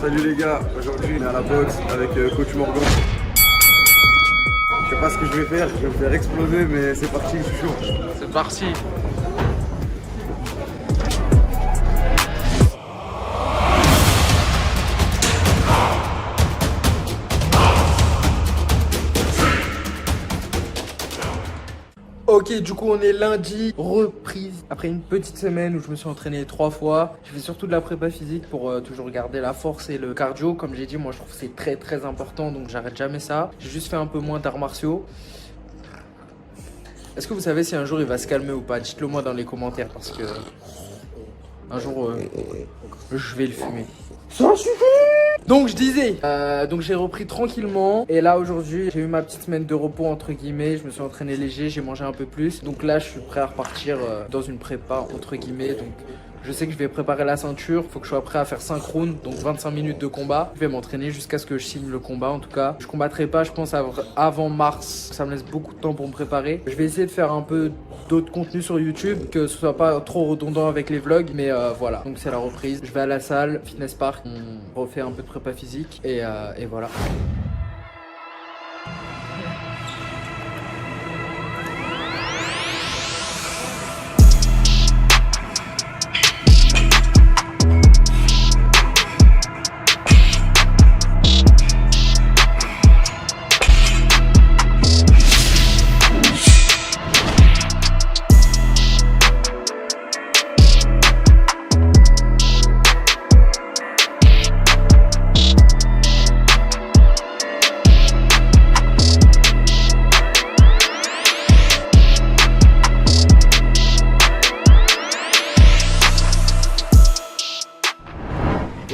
Salut les gars, aujourd'hui on est à la boxe avec coach Morgan. Je sais pas ce que je vais faire, je vais me faire exploser mais c'est parti, je suis chaud. C'est parti. Ok, du coup on est lundi, reprise après une petite semaine où je me suis entraîné 3 fois. J'ai fait surtout de la prépa physique pour toujours garder la force et le cardio. Comme j'ai dit, moi je trouve que c'est très important, donc j'arrête jamais ça. J'ai juste fait un peu moins d'arts martiaux. Est-ce que vous savez si un jour il va se calmer ou pas? Dites-le moi dans les commentaires parce que un jour je vais le fumer. Ça suffit! Donc je disais, donc j'ai repris tranquillement et là aujourd'hui j'ai eu ma petite semaine de repos entre guillemets, je me suis entraîné léger, j'ai mangé un peu plus. Donc là je suis prêt à repartir dans une prépa entre guillemets, donc je sais que je vais préparer la ceinture, faut que je sois prêt à faire 5 rounds, donc 25 minutes de combat. Je vais m'entraîner jusqu'à ce que je signe le combat en tout cas. Je combattrai pas je pense avant mars, ça me laisse beaucoup de temps pour me préparer. Je vais essayer de faire un peu d'autres contenus sur YouTube, que ce soit pas trop redondant avec les vlogs, mais voilà. Donc c'est la reprise, je vais à la salle, Fitness Park, on refait un peu de prépa physique et voilà.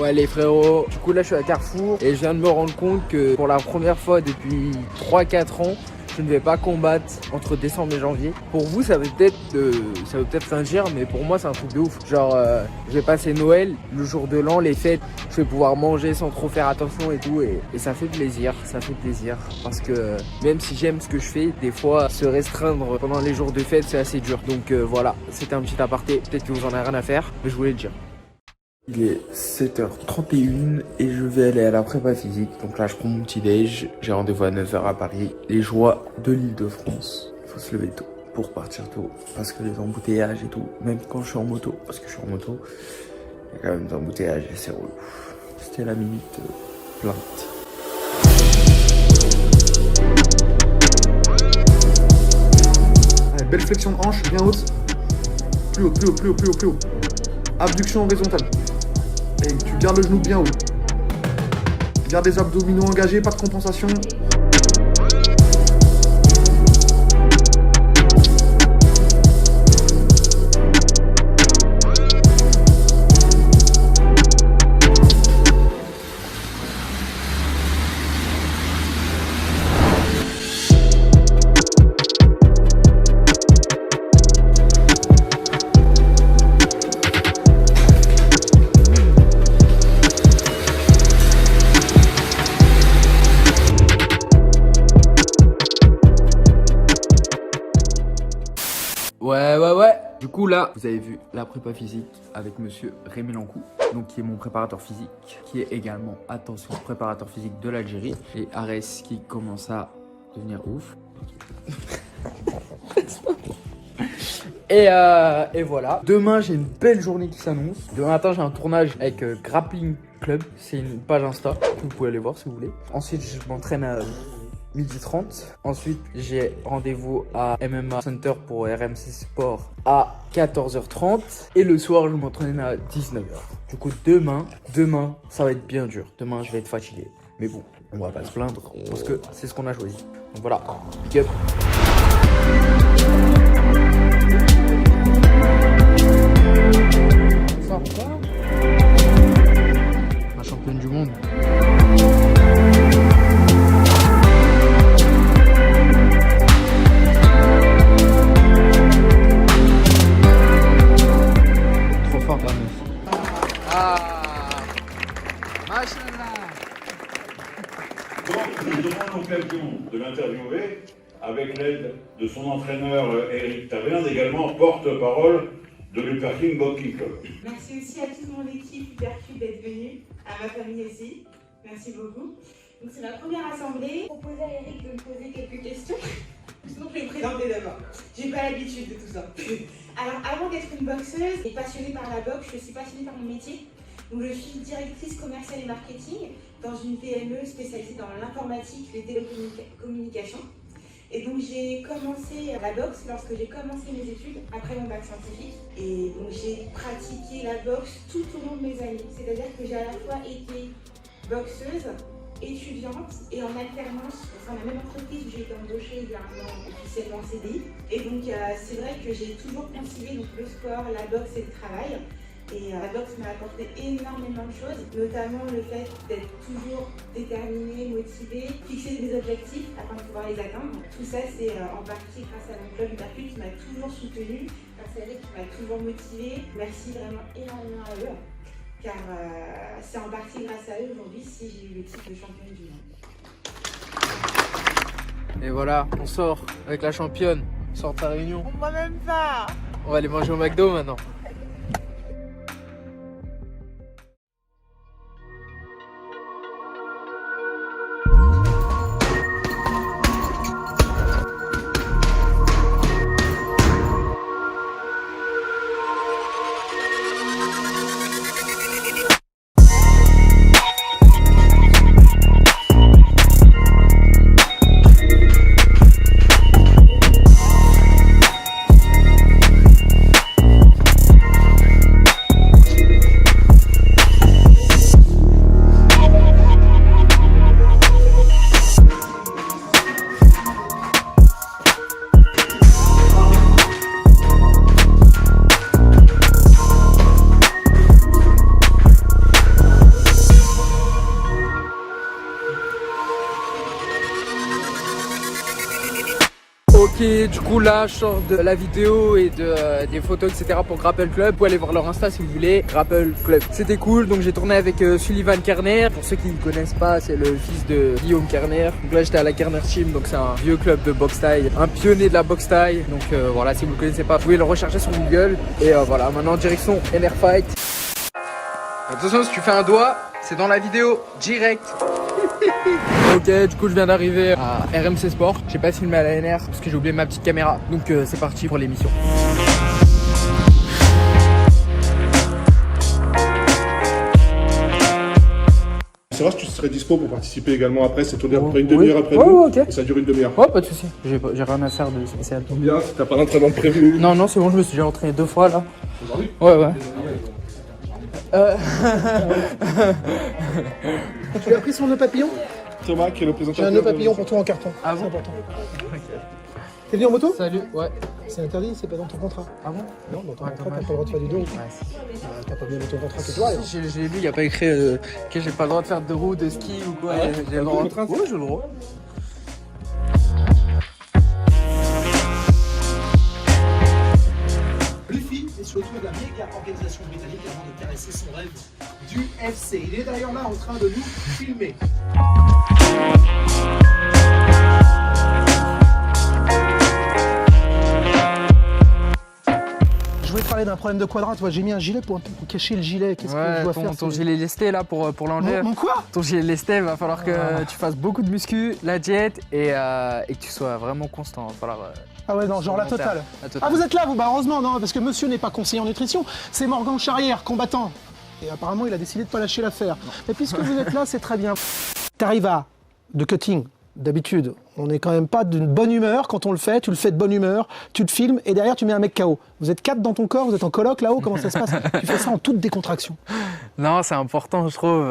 Ouais les frérots, du coup là je suis à Carrefour et je viens de me rendre compte que pour la première fois depuis 3-4 ans, je ne vais pas combattre entre décembre et janvier. Pour vous ça veut peut-être rien dire, mais pour moi c'est un truc de ouf. Genre je vais passer Noël, le jour de l'an, les fêtes, je vais pouvoir manger sans trop faire attention et tout et ça fait plaisir, parce que même si j'aime ce que je fais, des fois se restreindre pendant les jours de fête c'est assez dur. Donc voilà, c'était un petit aparté, peut-être que vous en avez rien à faire, mais je voulais le dire. Il est 7h31 et je vais aller à la prépa physique. Donc là, je prends mon petit déj. J'ai rendez-vous à 9h à Paris. Les joies de l'Île-de-France. Il faut se lever tôt pour partir tôt. Parce que les embouteillages et tout, même quand je suis en moto, parce que je suis en moto, il y a quand même des embouteillages et c'est relou. C'était la minute plainte. Allez, belle flexion de hanche, bien haute. Plus haut, plus haut, plus haut, plus haut, plus haut. Abduction horizontale. Et tu gardes le genou bien haut. Garde les abdominaux engagés, pas de compensation. Ouais. Du coup là, vous avez vu la prépa physique avec monsieur Rémi Lancou, donc qui est mon préparateur physique, qui est également, attention, préparateur physique de l'Algérie. Et Arès qui commence à devenir ouf. Et voilà. Demain, j'ai une belle journée qui s'annonce. Demain matin, j'ai un tournage avec Grappling Club. C'est une page Insta que vous pouvez aller voir si vous voulez. Ensuite, je m'entraîne à 12h30. Ensuite, j'ai rendez-vous à MMA Center pour RMC Sport à 14h30. Et le soir, je m'entraîne à 19h. Du coup, demain, ça va être bien dur. Demain, je vais être fatigué. Mais bon, on va pas se plaindre parce que c'est ce qu'on a choisi. Donc voilà, big up. La championne du monde. Trop fort la meuf. Ah, machallah. Donc, nous aurons l'occasion de l'interviewer avec l'aide de son entraîneur Eric Taverne, également porte-parole de l'Hypercube Boxing Club. Merci aussi à toute mon équipe Hypercube d'être venue, à ma famille aussi. Merci beaucoup. Donc c'est ma première assemblée. Proposer à Eric de me poser quelques questions. Sinon je vais me présenter d'abord. J'ai pas l'habitude de tout ça. Alors avant d'être une boxeuse et passionnée par la boxe, je suis passionnée par mon métier. Donc je suis directrice commerciale et marketing dans une PME spécialisée dans l'informatique, les télécommunications. Et donc j'ai commencé la boxe lorsque j'ai commencé mes études après mon bac scientifique. Et donc j'ai pratiqué la boxe tout au long de mes années. C'est-à-dire que j'ai à la fois été boxeuse, étudiante et en alternance au sein de la même entreprise où j'ai été embauchée il y a un an officiellement en CDI. Et donc c'est vrai que j'ai toujours concilié donc, le sport, la boxe et le travail. Et la boxe m'a apporté énormément de choses, notamment le fait d'être toujours déterminée, motivée, fixer des objectifs afin de pouvoir les atteindre. Tout ça, c'est en partie grâce à mon club Hypercube qui m'a toujours soutenue, grâce à elle qui m'a toujours motivée. Merci vraiment énormément à eux, car c'est en partie grâce à eux aujourd'hui si j'ai eu le titre de championne du monde. Et voilà, on sort avec la championne, on sort de sa réunion. On voit même pas. On va aller manger au McDo maintenant. Ok, du coup là je sors de la vidéo et des photos etc pour Grapple Club. Vous pouvez aller voir leur Insta si vous voulez, Grapple Club. C'était cool, donc j'ai tourné avec Sullivan Kerner. Pour ceux qui ne connaissent pas, c'est le fils de Guillaume Kerner. Donc là j'étais à la Kerner Team, donc c'est un vieux club de boxe thaï, un pionnier de la boxe thaï. Donc voilà, si vous ne le connaissez pas, vous pouvez le rechercher sur Google. Et voilà, maintenant direction NR Fight. Attention, si tu fais un doigt, c'est dans la vidéo, direct. Ok, du coup je viens d'arriver à RMC Sport. J'ai pas filmé à la NR parce que j'ai oublié ma petite caméra. Donc c'est parti pour l'émission. C'est vrai que tu serais dispo pour participer également après, c'est tourné à peu près une demi-heure après nous, ok. et ça dure une demi-heure. Ouais, pas de soucis, j'ai rien à faire de spécial. Bien, si t'as pas d'entraînement prévu. Non, non, c'est bon, je me suis déjà entraîné 2 fois là. Aujourd'hui ? Ouais. Tu as pris son nœud papillon? Thomas qui est le J'ai présentateur. un nœud papillon pour toi en carton. Ah bon? C'est important. T'es venu en moto? Salut, ouais. C'est interdit, c'est pas dans ton contrat. Ah bon? Non, dans ton Ouais, contrat, t'as dommage. pas le droit de faire du dos. T'as pas bien dans ton contrat que toi. alors. J'ai lu, il n'y a pas écrit que j'ai pas le droit de faire de roue, de ski ou quoi. J'ai le droit. Ouais, j'ai le droit. Luffy est sur le toit de la méga organisation britannique avant de caresser son rêve du FC. Il est d'ailleurs là en train de nous filmer. Je voulais te parler d'un problème de quadrat. J'ai mis un gilet pour cacher le gilet. Qu'est-ce que je Ouais, dois faire? ton gilet lesté là pour l'enlever. Mon quoi? Ton gilet lesté, va falloir que tu fasses beaucoup de muscu, la diète et que tu sois vraiment constant. Va falloir. Ah ouais, non, genre la totale. La totale. Ah, vous êtes là, vous? Bah heureusement, non, parce que monsieur n'est pas conseiller en nutrition. C'est Morgan Charrière, combattant. Et apparemment, il a décidé de pas lâcher l'affaire. Mais puisque vous êtes là, c'est très bien. T'arrives à de cutting. D'habitude, on n'est quand même pas d'une bonne humeur quand on le fait. Tu le fais de bonne humeur, tu te filmes et derrière tu mets un mec KO. Vous êtes 4 dans ton corps, vous êtes en coloc là-haut, comment ça se passe? Tu fais ça en toute décontraction. Non, c'est important, je trouve.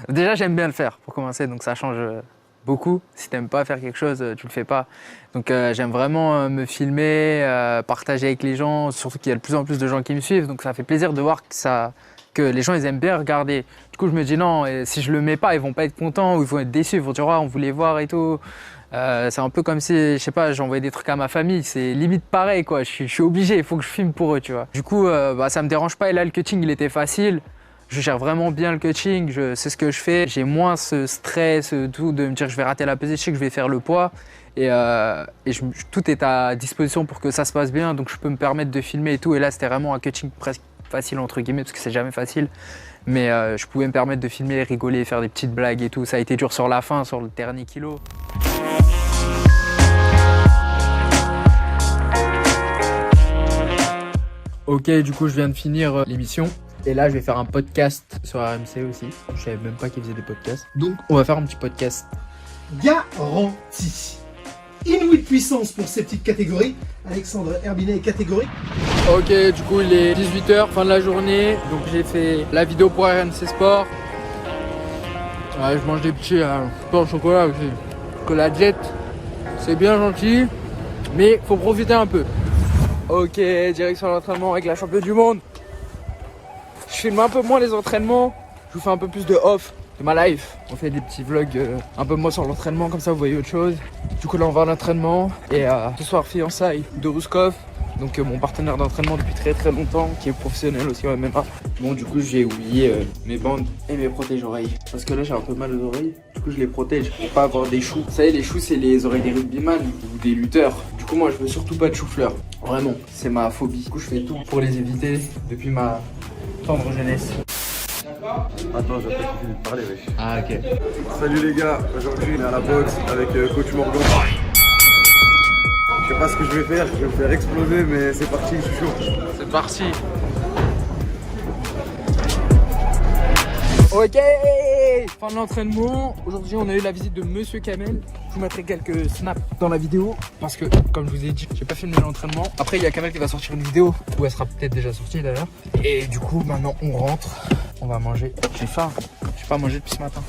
Déjà, j'aime bien le faire pour commencer, donc ça change beaucoup. Si t'aimes pas faire quelque chose, tu le fais pas. Donc j'aime vraiment me filmer, partager avec les gens, surtout qu'il y a de plus en plus de gens qui me suivent, donc ça fait plaisir de voir que les gens ils aiment bien regarder. Du coup je me dis non, et si je le mets pas, ils vont pas être contents ou ils vont être déçus, ils vont dire on voulait voir et tout. C'est un peu comme si, je sais pas, j'envoyais des trucs à ma famille, c'est limite pareil quoi, je suis obligé, il faut que je filme pour eux, tu vois. Du coup ça me dérange pas et là le cutting il était facile. Je gère vraiment bien le coaching, je sais ce que je fais. J'ai moins ce stress, tout, de me dire que je vais rater la pesée, je sais que je vais faire le poids. Tout est à disposition pour que ça se passe bien, donc je peux me permettre de filmer et tout. Et là, c'était vraiment un coaching presque facile, entre guillemets, parce que c'est jamais facile. Mais je pouvais me permettre de filmer, rigoler, faire des petites blagues et tout. Ça a été dur sur la fin, sur le dernier kilo. Ok, du coup, je viens de finir l'émission. Et là, je vais faire un podcast sur RMC aussi. Je savais même pas qu'ils faisaient des podcasts. Donc, on va faire un petit podcast. Garanti. Inouïe puissance pour ces petites catégories. Alexandre Herbinet est catégorique. Ok, du coup, il est 18h, fin de la journée. Donc, j'ai fait la vidéo pour RMC Sport. Ouais, je mange des petits pains au chocolat aussi. Que la jet, c'est bien gentil, mais faut profiter un peu. Ok, direction l'entraînement avec la championne du monde. Je filme un peu moins les entraînements. Je vous fais un peu plus de off de ma life. On fait des petits vlogs un peu moins sur l'entraînement, comme ça vous voyez autre chose. Du coup là on va à l'entraînement et ce soir fiançailles de Rouskov, donc mon partenaire d'entraînement depuis très longtemps, qui est professionnel aussi en MMA. Bon du coup j'ai oublié mes bandes et mes protège-oreilles, parce que là j'ai un peu mal aux oreilles, du coup je les protège pour pas avoir des choux. Vous savez, les choux c'est les oreilles des rugbyman ou des lutteurs. Du coup moi je veux surtout pas de chou-fleur, vraiment, c'est ma phobie. Du coup je fais tout pour les éviter depuis ma tendre jeunesse. Attends, j'ai pas fini de parler, wesh. Ah ok. Salut les gars, aujourd'hui on est à la boxe avec coach Morgan. Je sais pas ce que je vais faire, je vais me faire exploser, mais c'est parti, je suis chaud. C'est parti. Ok, fin de l'entraînement. Aujourd'hui on a eu la visite de Monsieur Kamel. Je vous mettrai quelques snaps dans la vidéo parce que comme je vous ai dit, j'ai pas filmé l'entraînement. Après il y a Kamel qui va sortir une vidéo où elle sera peut-être déjà sortie d'ailleurs. Et du coup maintenant on rentre, on va manger. J'ai faim, j'ai pas mangé depuis ce matin.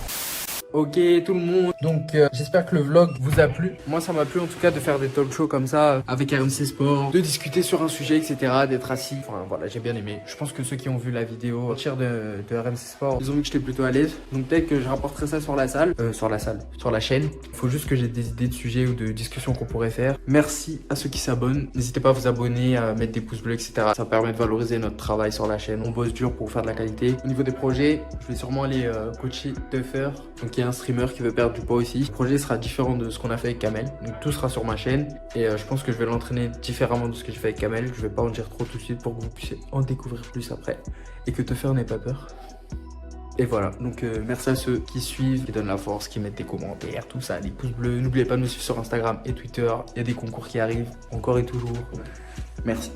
Ok tout le monde, donc j'espère que le vlog vous a plu. Moi ça m'a plu en tout cas de faire des talk shows comme ça avec RMC Sport, de discuter sur un sujet etc, d'être assis. Enfin voilà, j'ai bien aimé. Je pense que ceux qui ont vu la vidéo entière de RMC Sport, ils ont vu que j'étais plutôt à l'aise. Donc peut-être que je rapporterai ça sur la sur la chaîne. Il faut juste que j'ai des idées de sujets ou de discussions qu'on pourrait faire. Merci à ceux qui s'abonnent. N'hésitez pas à vous abonner, à mettre des pouces bleus etc. Ça permet de valoriser notre travail sur la chaîne. On bosse dur pour faire de la qualité. Au niveau des projets, je vais sûrement aller coacher Tuffer. Donc il y a un streamer qui veut perdre du poids aussi. Le projet sera différent de ce qu'on a fait avec Kamel. Donc tout sera sur ma chaîne. Et je pense que je vais l'entraîner différemment de ce que j'ai fait avec Kamel. Je vais pas en dire trop tout de suite pour que vous puissiez en découvrir plus après. Et que Tuffer n'ait pas peur. Et voilà, donc merci à ceux qui suivent, qui donnent la force, qui mettent des commentaires, tout ça, des pouces bleus. N'oubliez pas de me suivre sur Instagram et Twitter. Il y a des concours qui arrivent, encore et toujours. Merci.